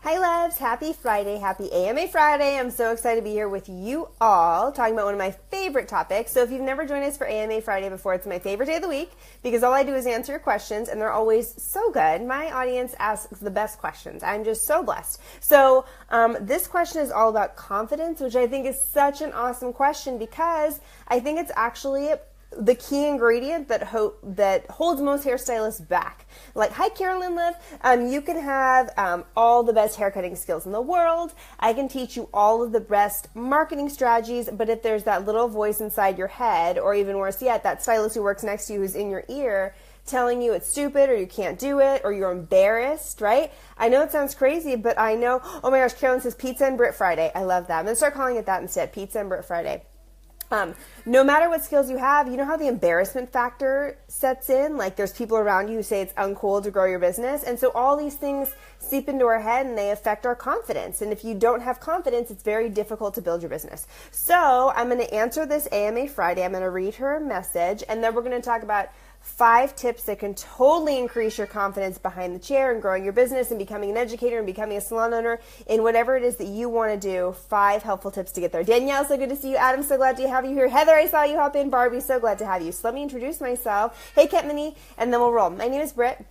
Hi loves, happy Friday, happy AMA Friday. I'm so excited to be here with you all talking about one of my favorite topics. So if you've never joined us for AMA Friday before, it's my favorite day of the week because all I do is answer your questions and they're always so good. My audience asks the best questions. I'm just so blessed. So this question is all about confidence, which I think is such an awesome question because I think it's actually the key ingredient that holds most hairstylists back. Like, hi Carolyn Liv, you can have all the best haircutting skills in the world. I can teach you all of the best marketing strategies, but if there's that little voice inside your head, or even worse yet, that stylist who works next to you who's in your ear telling you it's stupid or you can't do it or you're embarrassed, right? I know it sounds crazy, but I know, oh my gosh, Carolyn says Pizza and Britt Friday. I love that. I'm going to start calling it that instead, Pizza and Britt Friday. No matter what skills you have, you know how the embarrassment factor sets in? Like there's people around you who say it's uncool to grow your business. And so all these things seep into our head and they affect our confidence. And if you don't have confidence, it's very difficult to build your business. So I'm going to answer this AMA Friday. I'm going to read her a message and then we're going to talk about 5 tips that can totally increase your confidence behind the chair and growing your business and becoming an educator and becoming a salon owner in whatever it is that you want to do. 5 helpful tips to get there. Danielle, so good to see you. Adam, so glad to have you here. Heather, I saw you hop in. Barbie, so glad to have you. So let me introduce myself. Hey, Ketmany, and then we'll roll. My name is Britt.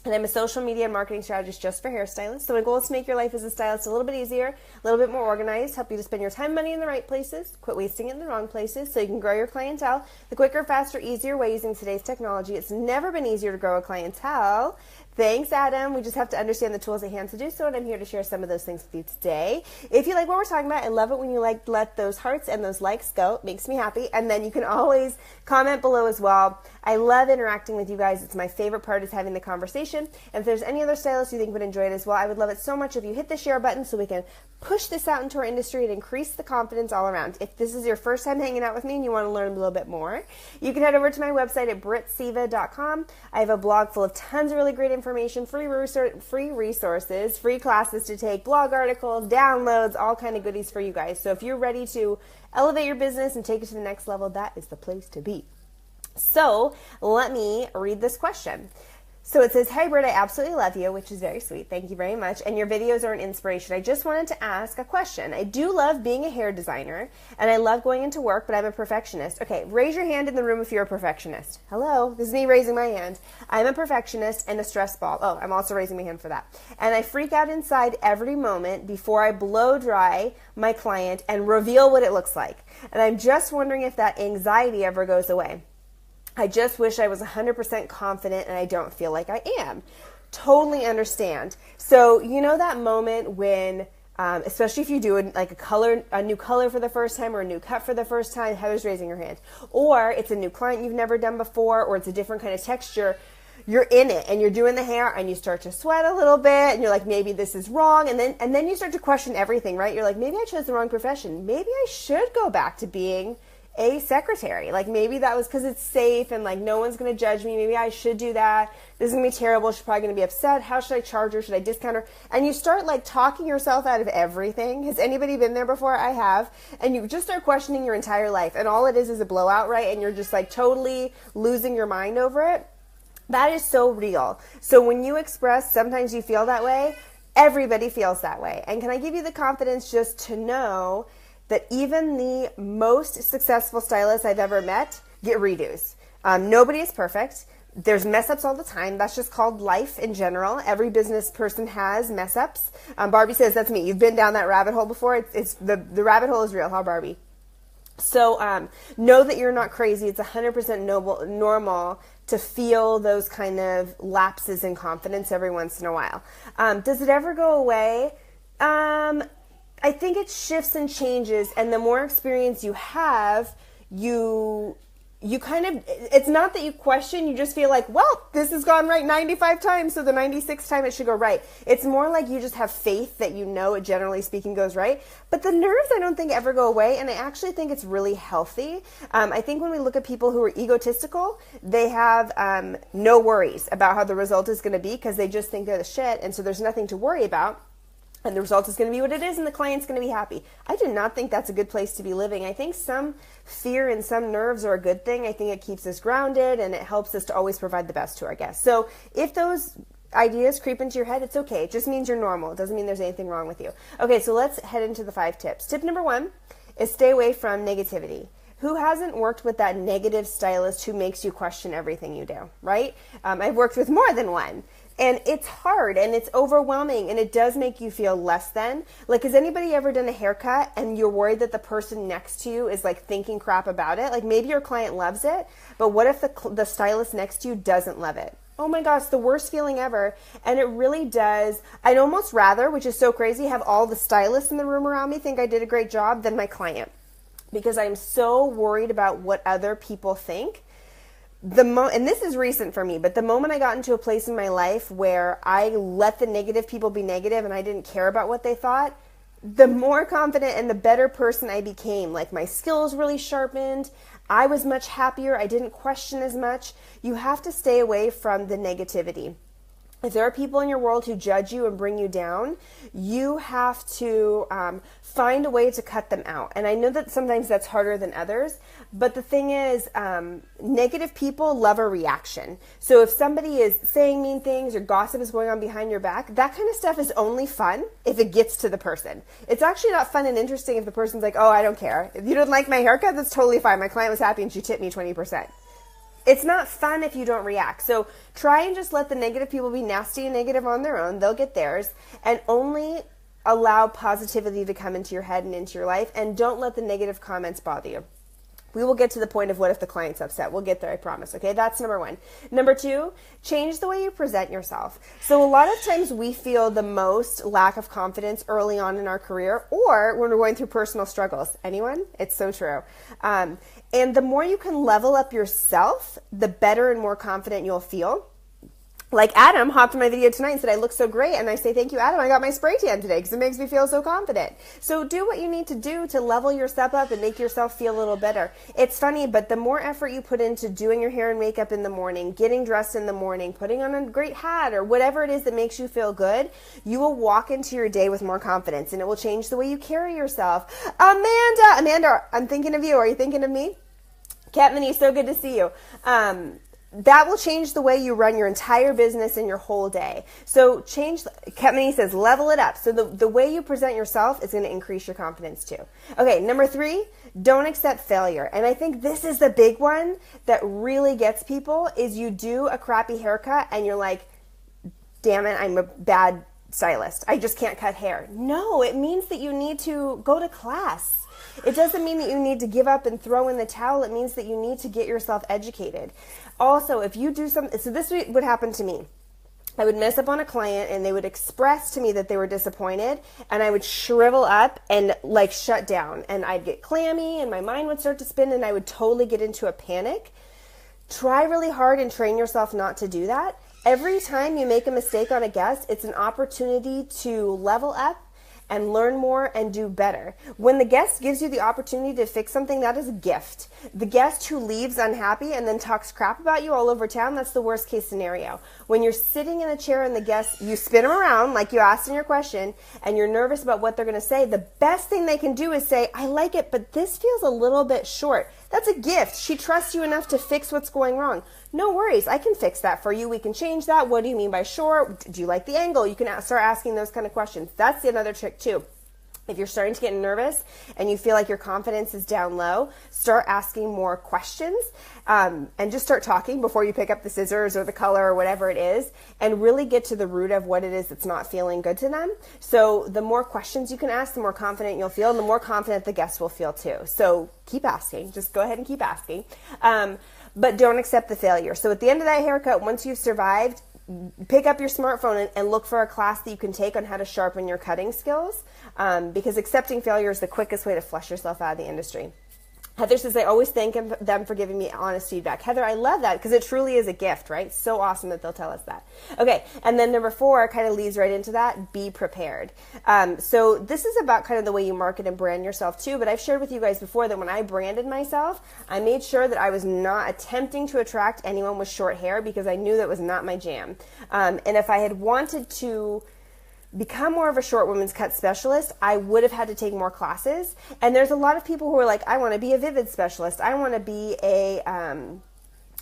And I'm a social media and marketing strategist just for hairstylists. So my goal is to make your life as a stylist a little bit easier, a little bit more organized, help you to spend your time and money in the right places, quit wasting it in the wrong places so you can grow your clientele the quicker, faster, easier way using today's technology. It's never been easier to grow a clientele. Thanks, Adam. We just have to understand the tools at hand to do so, and I'm here to share some of those things with you today. If you like what we're talking about, I love it when you let those hearts and those likes go. It makes me happy. And then you can always comment below as well. I love interacting with you guys. It's my favorite part is having the conversation. And if there's any other stylists you think would enjoy it as well, I would love it so much if you hit the share button so we can push this out into our industry and increase the confidence all around. If this is your first time hanging out with me and you want to learn a little bit more, you can head over to my website at brittseva.com. I have a blog full of tons of really great information, free resources, free classes to take, blog articles, downloads, all kind of goodies for you guys. So if you're ready to elevate your business and take it to the next level, that is the place to be. So let me read this question. So it says, hey Britt, I absolutely love you, which is very sweet. Thank you very much. And your videos are an inspiration. I just wanted to ask a question. I do love being a hair designer and I love going into work, but I'm a perfectionist. Okay, raise your hand in the room if you're a perfectionist. Hello, this is me raising my hand. I'm a perfectionist and a stress ball. Oh, I'm also raising my hand for that. And I freak out inside every moment before I blow dry my client and reveal what it looks like. And I'm just wondering if that anxiety ever goes away. I just wish I was 100% confident and I don't feel like I am. Totally understand. So you know that moment when, especially if you do a new color for the first time or a new cut for the first time, Heather's raising her hand, or it's a new client you've never done before, or it's a different kind of texture, you're in it and you're doing the hair and you start to sweat a little bit and you're like, maybe this is wrong. And then you start to question everything, right? You're like, maybe I chose the wrong profession. Maybe I should go back to being a secretary. Like maybe that was because it's safe and like no one's going to judge me. Maybe I should do that. This is going to be terrible. She's probably going to be upset. How should I charge her? Should I discount her? And you start like talking yourself out of everything. Has anybody been there before? I have. And you just start questioning your entire life. And all it is a blowout, right? And you're just like totally losing your mind over it. That is so real. So when you express, sometimes you feel that way. Everybody feels that way. And can I give you the confidence just to know that even the most successful stylists I've ever met get redos. Nobody is perfect. There's mess ups all the time. That's just called life in general. Every business person has mess ups. Barbie says, that's me. You've been down that rabbit hole before. It's the rabbit hole is real, huh, Barbie? So know that you're not crazy. It's 100% normal to feel those kind of lapses in confidence every once in a while. Does it ever go away? I think it shifts and changes, and the more experience you have, you kind of, it's not that you question, you just feel like, well, this has gone right 95 times, so the 96th time it should go right. It's more like you just have faith that you know it, generally speaking, goes right. But the nerves, I don't think ever go away, and I actually think it's really healthy. I think when we look at people who are egotistical, they have no worries about how the result is going to be because they just think they're the shit, and so there's nothing to worry about. And the result is going to be what it is, and the client's going to be happy. I do not think that's a good place to be living. I think some fear and some nerves are a good thing. I think it keeps us grounded, and it helps us to always provide the best to our guests. So if those ideas creep into your head, it's okay. It just means you're normal. It doesn't mean there's anything wrong with you. Okay, so let's head into the 5 tips. Tip number 1 is stay away from negativity. Who hasn't worked with that negative stylist who makes you question everything you do, right? I've worked with more than one. And it's hard and it's overwhelming and it does make you feel less than. Like, has anybody ever done a haircut and you're worried that the person next to you is like thinking crap about it? Like, maybe your client loves it, but what if the stylist next to you doesn't love it? Oh my gosh, the worst feeling ever. And it really does. I'd almost rather, which is so crazy, have all the stylists in the room around me think I did a great job than my client, because I'm so worried about what other people think. And this is recent for me, but the moment I got into a place in my life where I let the negative people be negative and I didn't care about what they thought, the more confident and the better person I became. Like, my skills really sharpened. I was much happier. I didn't question as much. You have to stay away from the negativity. If there are people in your world who judge you and bring you down, you have to find a way to cut them out. And I know that sometimes that's harder than others, but the thing is, negative people love a reaction. So if somebody is saying mean things or gossip is going on behind your back, that kind of stuff is only fun if it gets to the person. It's actually not fun and interesting if the person's like, oh, I don't care. If you didn't like my haircut, that's totally fine. My client was happy and she tipped me 20%. It's not fun if you don't react. So try and just let the negative people be nasty and negative on their own. They'll get theirs. And only allow positivity to come into your head and into your life. And don't let the negative comments bother you. We will get to the point of what if the client's upset. We'll get there, I promise. Okay, that's number 1. Number 2, change the way you present yourself. So a lot of times we feel the most lack of confidence early on in our career or when we're going through personal struggles. Anyone? It's so true. And the more you can level up yourself, the better and more confident you'll feel. Like Adam hopped in my video tonight and said, I look so great. And I say, thank you, Adam. I got my spray tan today because it makes me feel so confident. So do what you need to do to level yourself up and make yourself feel a little better. It's funny, but the more effort you put into doing your hair and makeup in the morning, getting dressed in the morning, putting on a great hat or whatever it is that makes you feel good, you will walk into your day with more confidence and it will change the way you carry yourself. Amanda, I'm thinking of you. Are you thinking of me? Katmini, so good to see you. That will change the way you run your entire business and your whole day. So Katmini says, level it up. So the way you present yourself is going to increase your confidence too. Okay, number 3, don't accept failure. And I think this is the big one that really gets people is you do a crappy haircut and you're like, damn it, I'm a bad stylist. I just can't cut hair. No, it means that you need to go to class. It doesn't mean that you need to give up and throw in the towel. It means that you need to get yourself educated. Also, if you do something, so this would happen to me. I would mess up on a client and they would express to me that they were disappointed and I would shrivel up and like shut down and I'd get clammy and my mind would start to spin and I would totally get into a panic. Try really hard and train yourself not to do that. Every time you make a mistake on a guest, it's an opportunity to level up and learn more and do better. When the guest gives you the opportunity to fix something, that is a gift. The guest who leaves unhappy and then talks crap about you all over town, that's the worst case scenario. When you're sitting in a chair and the guest, you spin them around like you asked in your question and you're nervous about what they're going to say, the best thing they can do is say, I like it, but this feels a little bit short. That's a gift. She trusts you enough to fix what's going wrong. No worries. I can fix that for you. We can change that. What do you mean by short? Do you like the angle? You can start asking those kind of questions. That's another trick too. If you're starting to get nervous and you feel like your confidence is down low, start asking more questions and just start talking before you pick up the scissors or the color or whatever it is and really get to the root of what it is that's not feeling good to them. So the more questions you can ask, the more confident you'll feel and the more confident the guest will feel too. So keep asking. Just go ahead and keep asking. But don't accept the failure. So at the end of that haircut, once you've survived, pick up your smartphone and look for a class that you can take on how to sharpen your cutting skills because accepting failure is the quickest way to flush yourself out of the industry. Heather says, I always thank them for giving me honest feedback. Heather, I love that because it truly is a gift, right? So awesome that they'll tell us that. Okay, and then number 4 kind of leads right into that, be prepared. So this is about kind of the way you market and brand yourself too, but I've shared with you guys before that when I branded myself, I made sure that I was not attempting to attract anyone with short hair because I knew that was not my jam. And if I had wanted to become more of a short women's cut specialist, I would have had to take more classes. And there's a lot of people who are like, I want to be a vivid specialist. I want to be a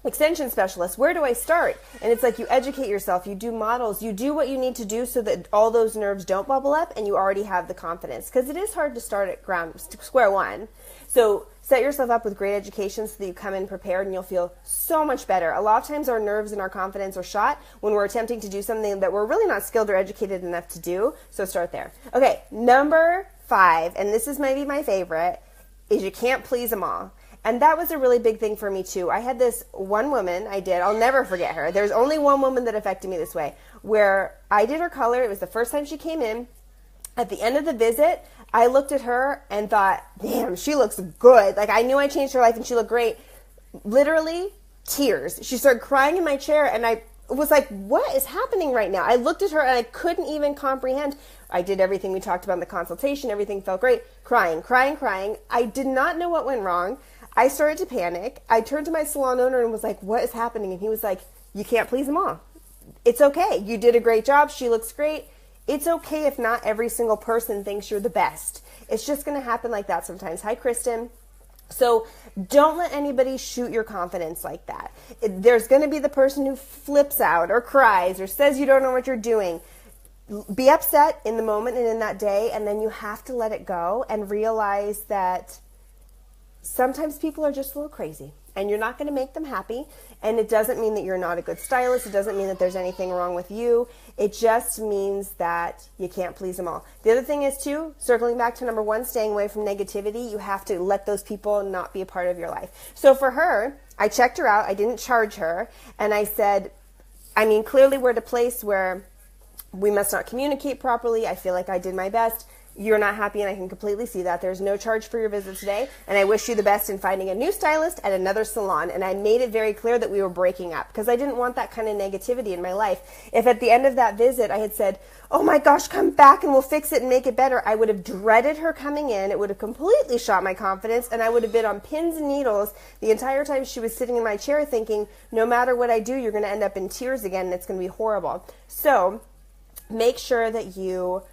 extension specialist, where do I start? And it's like you educate yourself, you do models, you do what you need to do so that all those nerves don't bubble up and you already have the confidence. Because it is hard to start at square one. So set yourself up with great education so that you come in prepared and you'll feel so much better. A lot of times our nerves and our confidence are shot when we're attempting to do something that we're really not skilled or educated enough to do. So start there. Okay, number 5, and this is maybe my favorite, is you can't please them all. And that was a really big thing for me too. I had this one woman I'll never forget her. There's only one woman that affected me this way, where I did her color. It was the first time she came in. At the end of the visit, I looked at her and thought, damn, she looks good. Like, I knew I changed her life and she looked great. Literally, tears. She started crying in my chair and I was like, what is happening right now? I looked at her and I couldn't even comprehend. I did everything we talked about in the consultation. Everything felt great. Crying. I did not know what went wrong. I started to panic. I turned to my salon owner and was like, what is happening? And he was like, you can't please them all. It's okay. You did a great job. She looks great. It's okay if not every single person thinks you're the best. It's just going to happen like that sometimes. Hi, Kristen. So don't let anybody shoot your confidence like that. There's going to be the person who flips out or cries or says you don't know what you're doing. Be upset in the moment and in that day, and then you have to let it go and realize that sometimes people are just a little crazy and you're not going to make them happy. And it doesn't mean that you're not a good stylist. It doesn't mean that there's anything wrong with you. It just means that you can't please them all. The other thing is too, circling back to number 1, staying away from negativity. You have to let those people not be a part of your life. So for her, I checked her out. I didn't charge her. And I said, I mean, clearly we're at a place where we must not communicate properly. I feel like I did my best. You're not happy, and I can completely see that. There's no charge for your visit today, and I wish you the best in finding a new stylist at another salon. And I made it very clear that we were breaking up because I didn't want that kind of negativity in my life. If at the end of that visit I had said, oh my gosh, come back and we'll fix it and make it better, I would have dreaded her coming in. It would have completely shot my confidence, and I would have been on pins and needles the entire time she was sitting in my chair thinking, no matter what I do, you're going to end up in tears again, and it's going to be horrible. So make sure that you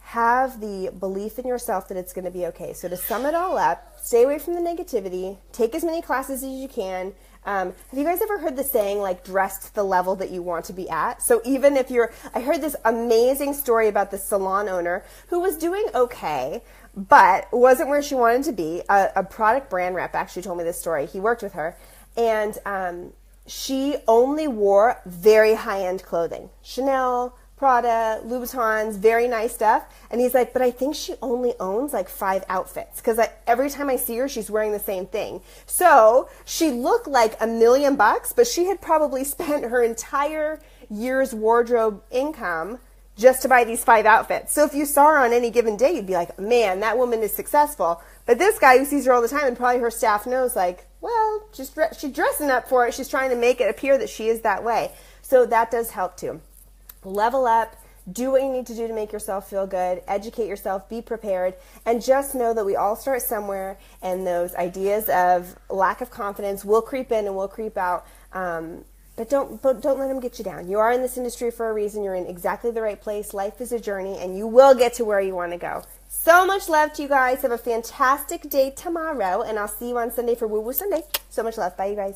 have the belief in yourself that it's going to be okay. So to sum it all up, stay away from the negativity, take as many classes as you can. Have you guys ever heard the saying, like, dress to the level that you want to be at? So even if I heard this amazing story about this salon owner who was doing okay, but wasn't where she wanted to be. A product brand rep actually told me this story. He worked with her, and she only wore very high-end clothing. Chanel, Prada, Louboutins, very nice stuff. And he's like, but I think she only owns like 5 outfits because every time I see her, she's wearing the same thing. So she looked like $1 million, but she had probably spent her entire year's wardrobe income just to buy these 5 outfits. So if you saw her on any given day, you'd be like, man, that woman is successful. But this guy who sees her all the time, and probably her staff knows, like, well, she's dressing up for it. She's trying to make it appear that she is that way. So that does help too. Level up, do what you need to do to make yourself feel good, educate yourself, be prepared, and just know that we all start somewhere, and those ideas of lack of confidence will creep in and will creep out, but don't let them get you down. You are in this industry for a reason. You're in exactly the right place. Life is a journey, and you will get to where you want to go. So much love to you guys. Have a fantastic day tomorrow, and I'll see you on Sunday for Woo Woo Sunday. So much love. Bye, you guys.